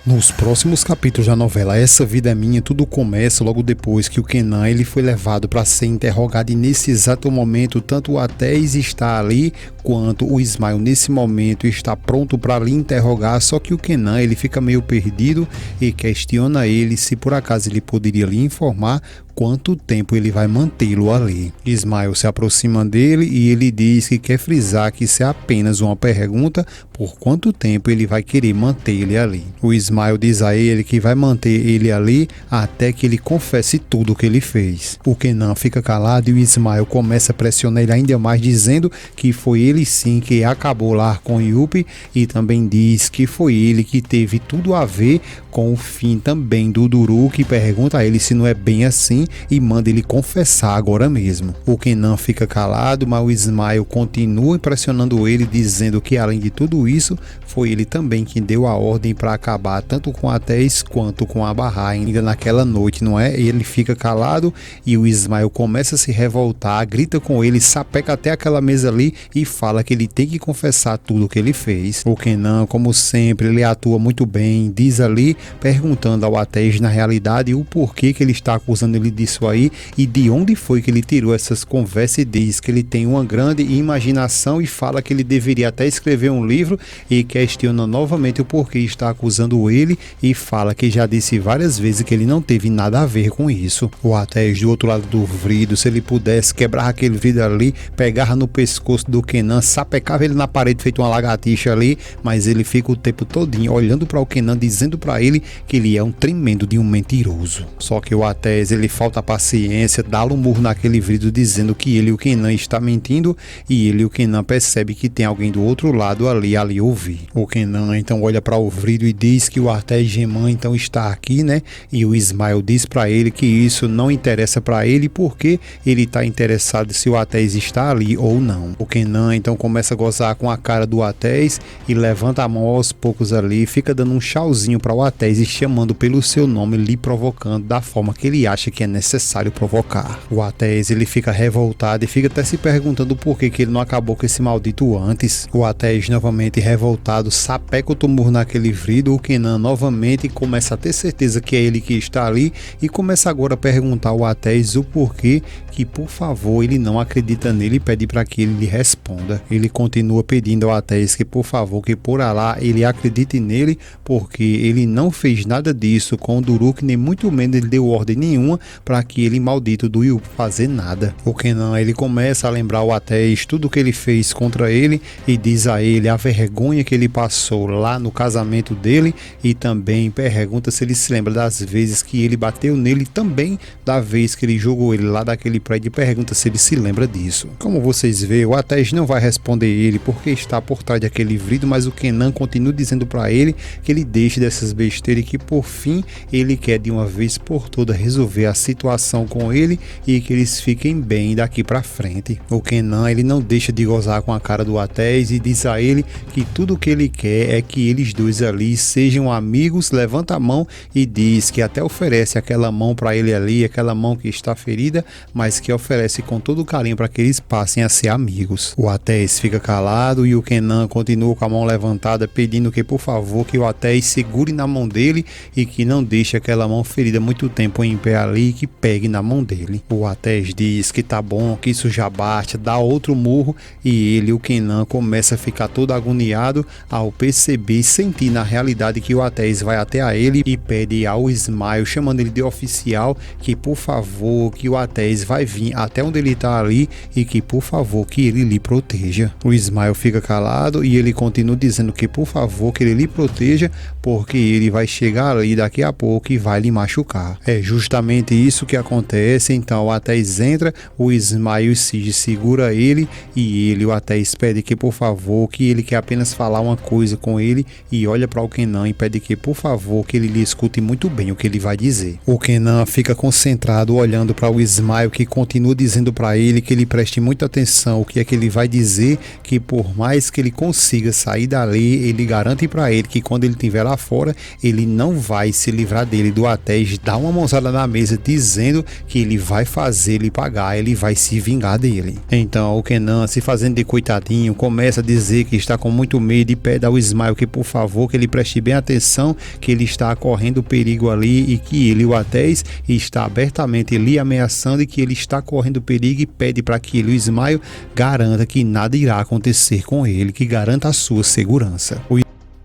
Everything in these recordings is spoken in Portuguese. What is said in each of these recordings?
Nos próximos capítulos da novela Essa Vida é Minha, tudo começa logo depois que o Kenan ele foi levado para ser interrogado, e nesse exato momento tanto o Atéis está ali quanto o Ismael nesse momento está pronto para lhe interrogar, só que o Kenan ele fica meio perdido e questiona ele se por acaso ele poderia lhe informar quanto tempo ele vai mantê-lo ali. Ismael se aproxima dele e ele diz que quer frisar que isso é apenas uma pergunta, por quanto tempo ele vai querer manter ele ali. O Ismael diz a ele que vai manter ele ali até que ele confesse tudo o que ele fez. O Kenan fica calado e o Ismael começa a pressionar ele ainda mais, dizendo que foi ele sim que acabou lá com Yuppie, e também diz que foi ele que teve tudo a ver com o fim também do Duru, que pergunta a ele se não é bem assim e manda ele confessar agora mesmo. O Kenan fica calado, mas o Ismael continua impressionando ele, dizendo que além de tudo isso, foi ele também quem deu a ordem para acabar tanto com a Atéis quanto com a Barra ainda naquela noite, não é? Ele fica calado e o Ismael começa a se revoltar, grita com ele, sapeca até aquela mesa ali e fala que ele tem que confessar tudo o que ele fez. O Kenan, como sempre, ele atua muito bem, diz ali, perguntando ao Atéis na realidade o porquê que ele está acusando ele disso aí e de onde foi que ele tirou essas conversas, e diz que ele tem uma grande imaginação e fala que ele deveria até escrever um livro, e questiona novamente o porquê está acusando ele e fala que já disse várias vezes que ele não teve nada a ver com isso. O Atéis do outro lado do vidro, se ele pudesse quebrar aquele vidro ali, pegava no pescoço do Kenan, sapecava ele na parede feito uma lagartixa ali, mas ele fica o tempo todinho olhando para o Kenan, dizendo para ele que ele é um tremendo de um mentiroso. Só que o Atéis ele falta paciência, dá-lhe um murro naquele vidro dizendo que ele e o Kenan está mentindo, e ele e o Kenan percebe que tem alguém do outro lado ali ouvir. O Kenan então olha para o vidro e diz que o Atéis Geman então está aqui, né? E o Ismael diz para ele que isso não interessa para ele, porque ele está interessado se o Atéis está ali ou não. O Kenan então começa a gozar com a cara do Atéis e levanta a mão aos poucos ali, fica dando um tchauzinho para o Atéis e chamando pelo seu nome, lhe provocando da forma que ele acha que é necessário provocar. O Atéis ele fica revoltado e fica até se perguntando por que ele não acabou com esse maldito antes. O Atéis novamente revoltado sapeca o tumor naquele vidro. O Kenan novamente começa a ter certeza que é ele que está ali e começa agora a perguntar ao Atéis o porquê que por favor ele não acredita nele e pede para que ele lhe responda. Ele continua pedindo ao Atéis que por favor, que por Alá ele acredite nele, porque ele não fez nada disso com o Duruk, nem muito menos ele deu ordem nenhuma para que ele maldito do Yuppie fazer nada. O Kenan ele começa a lembrar o Atéis tudo que ele fez contra ele e diz a ele a vergonha que ele passou lá no casamento dele, e também pergunta se ele se lembra das vezes que ele bateu nele, também da vez que ele jogou ele lá daquele prédio, e pergunta se ele se lembra disso. Como vocês veem, o Atéis não vai responder ele porque está por trás daquele vidro, mas o Kenan continua dizendo para ele que ele deixe dessas besteiras e que por fim ele quer de uma vez por todas resolver a situação com ele e que eles fiquem bem daqui para frente. O Kenan ele não deixa de gozar com a cara do Atéis e diz a ele que tudo o que ele quer é que eles dois ali sejam amigos, levanta a mão e diz que até oferece aquela mão para ele ali, aquela mão que está ferida, mas que oferece com todo carinho para que eles passem a ser amigos. O Atéis fica calado e o Kenan continua com a mão levantada, pedindo que por favor que o Atéis segure na mão dele e que não deixe aquela mão ferida muito tempo em pé ali, e que pegue na mão dele. O Atéis diz que tá bom, que isso já basta, dá outro murro, e ele, o Kenan, começa a ficar todo agoniado ao perceber e sentir na realidade que o Atéis vai até a ele e pede ao Ismael, chamando ele de oficial, que por favor que o Atéis vai vir até onde ele tá ali e que por favor que ele lhe proteja. O Ismael fica calado e ele continua dizendo que por favor que ele lhe proteja, porque ele vai chegar ali daqui a pouco e vai lhe machucar. É justamente isso que acontece. Então o Atéis entra, o Ismael se segura ele e ele, o Atéis, pede que por favor, que ele quer apenas falar uma coisa com ele, e olha para o Kenan e pede que por favor que ele lhe escute muito bem o que ele vai dizer. O Kenan fica concentrado olhando para o Ismael, que continua dizendo para ele que ele preste muita atenção o que é que ele vai dizer, que por mais que ele consiga sair dali, ele garante para ele que quando ele estiver lá fora, ele não vai se livrar dele. Do Atéis dá uma mãozada na mesa, diz dizendo que ele vai fazer ele pagar, ele vai se vingar dele. Então o Kenan, se fazendo de coitadinho, começa a dizer que está com muito medo e pede ao Ismael que por favor que ele preste bem atenção, que ele está correndo perigo ali e que ele, o Atés, está abertamente lhe ameaçando e que ele está correndo perigo, e pede para que ele, o Ismael, garanta que nada irá acontecer com ele, que garanta a sua segurança.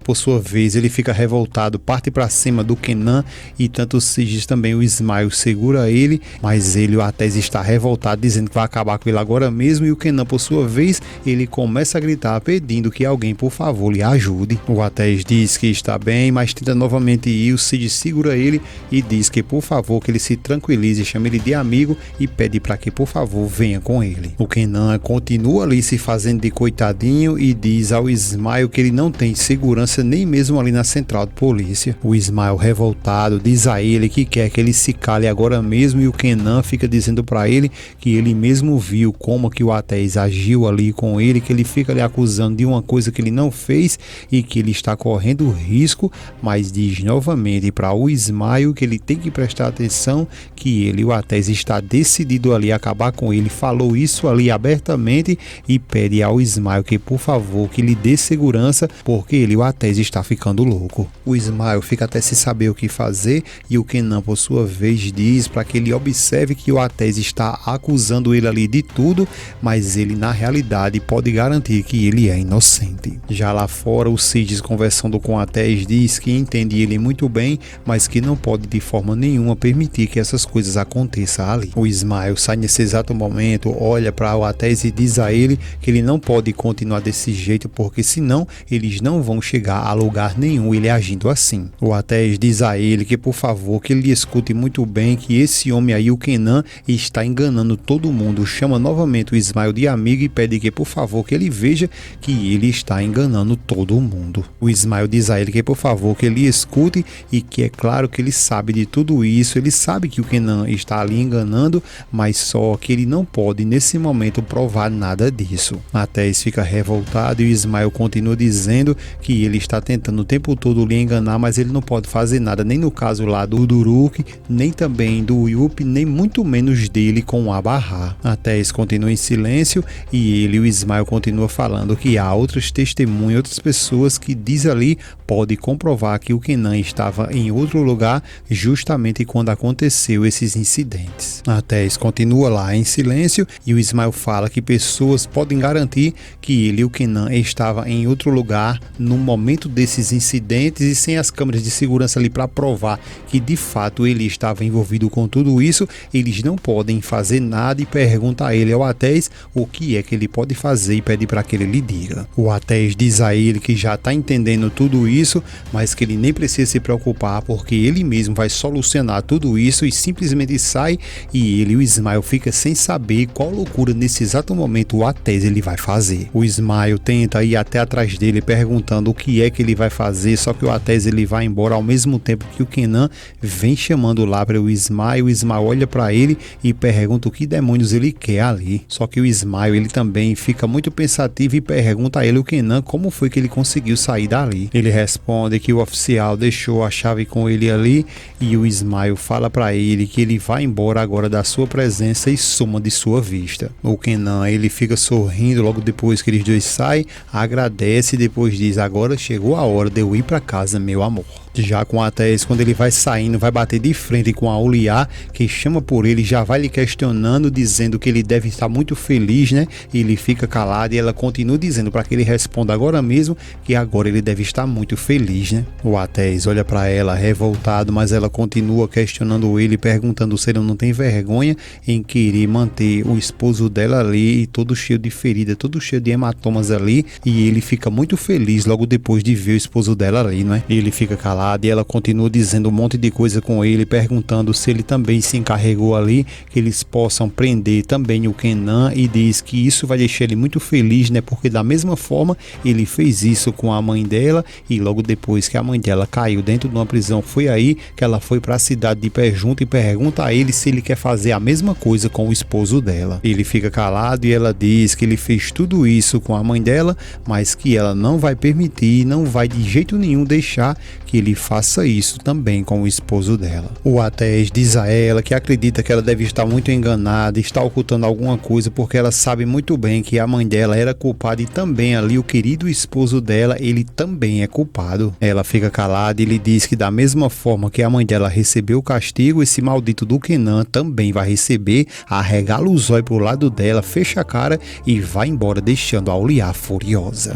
Por sua vez, ele fica revoltado, parte para cima do Kenan e tanto o Sigis também o Ismael segura ele, mas ele, o Atés, está revoltado, dizendo que vai acabar com ele agora mesmo, e o Kenan, por sua vez, ele começa a gritar pedindo que alguém, por favor, lhe ajude. O Atés diz que está bem, mas tenta novamente ir, o Sigis segura ele e diz que, por favor, que ele se tranquilize, chama ele de amigo e pede para que, por favor, venha com ele. O Kenan continua ali se fazendo de coitadinho e diz ao Ismael que ele não tem segurança nem mesmo ali na central de polícia. O Ismael, revoltado, diz a ele que quer que ele se cale agora mesmo, e o Kenan fica dizendo para ele que ele mesmo viu como que o Atés agiu ali com ele, que ele fica ali acusando de uma coisa que ele não fez e que ele está correndo risco, mas diz novamente para o Ismael que ele tem que prestar atenção, que ele, o Atés, está decidido ali a acabar com ele, falou isso ali abertamente e pede ao Ismael que por favor que lhe dê segurança, porque ele, o Atés, está ficando louco. O Ismael fica até sem saber o que fazer e o Kenan, por sua vez, diz para que ele observe que o Atés está acusando ele ali de tudo, mas ele na realidade pode garantir que ele é inocente. Já lá fora, o Sigis, conversando com o Atés, diz que entende ele muito bem, mas que não pode de forma nenhuma permitir que essas coisas aconteçam ali. O Ismael sai nesse exato momento, olha para o Atés e diz a ele que ele não pode continuar desse jeito, porque senão eles não vão chegar a lugar nenhum ele agindo assim. O Atés diz a ele que por favor que ele escute muito bem, que esse homem aí, o Kenan, está enganando todo mundo. Chama novamente o Ismael de amigo e pede que por favor que ele veja que ele está enganando todo mundo. O Ismael diz a ele que por favor que ele escute e que é claro que ele sabe de tudo isso, ele sabe que o Kenan está ali enganando, mas só que ele não pode nesse momento provar nada disso. Atés fica revoltado e o Ismael continua dizendo que ele está tentando o tempo todo lhe enganar, mas ele não pode fazer nada, nem no caso lá do Duruk, nem também do Yup, nem muito menos dele com o Abarrá. Atés continua em silêncio e ele, o Ismael, continua falando que há outras testemunhas, outras pessoas que diz ali, pode comprovar que o Kenan estava em outro lugar justamente quando aconteceu esses incidentes. Atés continua lá em silêncio e o Ismael fala que pessoas podem garantir que ele, o Kenan, estava em outro lugar no momento desses incidentes e sem as câmeras de segurança ali para provar que de fato ele estava envolvido com tudo isso, eles não podem fazer nada e pergunta a ele, ao Atés, o que é que ele pode fazer e pede para que ele lhe diga. O Atés diz a ele que já está entendendo tudo isso, mas que ele nem precisa se preocupar porque ele mesmo vai solucionar tudo isso, e simplesmente sai, e ele, o Ismael, fica sem saber qual loucura nesse exato momento o Atés ele vai fazer. O Ismael tenta ir até atrás dele perguntando o que é que ele vai fazer, só que o Atés ele vai embora ao mesmo tempo que o Kenan vem chamando lá para o Ismael olha para ele e pergunta o que demônios ele quer ali. Só que o Ismael ele também fica muito pensativo e pergunta a ele, o Kenan, como foi que ele conseguiu sair dali. Ele responde que o oficial deixou a chave com ele ali e o Ismael fala para ele que ele vai embora agora da sua presença e suma de sua vista. O Kenan ele fica sorrindo logo depois que eles dois saem, agradece e depois diz, agora chegou a hora de eu ir para casa, meu amor. Já com o Atés, quando ele vai saindo, vai bater de frente com a Uliá, que chama por ele, já vai lhe questionando, dizendo que ele deve estar muito feliz, né? Ele fica calado e ela continua dizendo para que ele responda agora mesmo que agora ele deve estar muito feliz, né? O Atés olha para ela revoltado, mas ela continua questionando ele, perguntando se ele não tem vergonha em querer manter o esposo dela ali, todo cheio de ferida, todo cheio de hematomas ali, e ele fica muito feliz logo depois de ver o esposo dela ali, né? Ele fica calado e ela continua dizendo um monte de coisa com ele, perguntando se ele também se encarregou ali que eles possam prender também o Kenan, e diz que isso vai deixar ele muito feliz, né? Porque da mesma forma ele fez isso com a mãe dela, e logo depois que a mãe dela caiu dentro de uma prisão, foi aí que ela foi para a cidade de Pé Junto e pergunta a ele se ele quer fazer a mesma coisa com o esposo dela. Ele fica calado e ela diz que ele fez tudo isso com a mãe dela, mas que ela não vai permitir, não vai de jeito nenhum deixar que ele ele faça isso também com o esposo dela. O Atés diz a ela que acredita que ela deve estar muito enganada, está ocultando alguma coisa, porque ela sabe muito bem que a mãe dela era culpada e também ali o querido esposo dela, ele também é culpado. Ela fica calada e ele diz que da mesma forma que a mãe dela recebeu o castigo, esse maldito do Kenan também vai receber, arregala o zóio pro lado dela, fecha a cara e vai embora deixando a Auliar furiosa.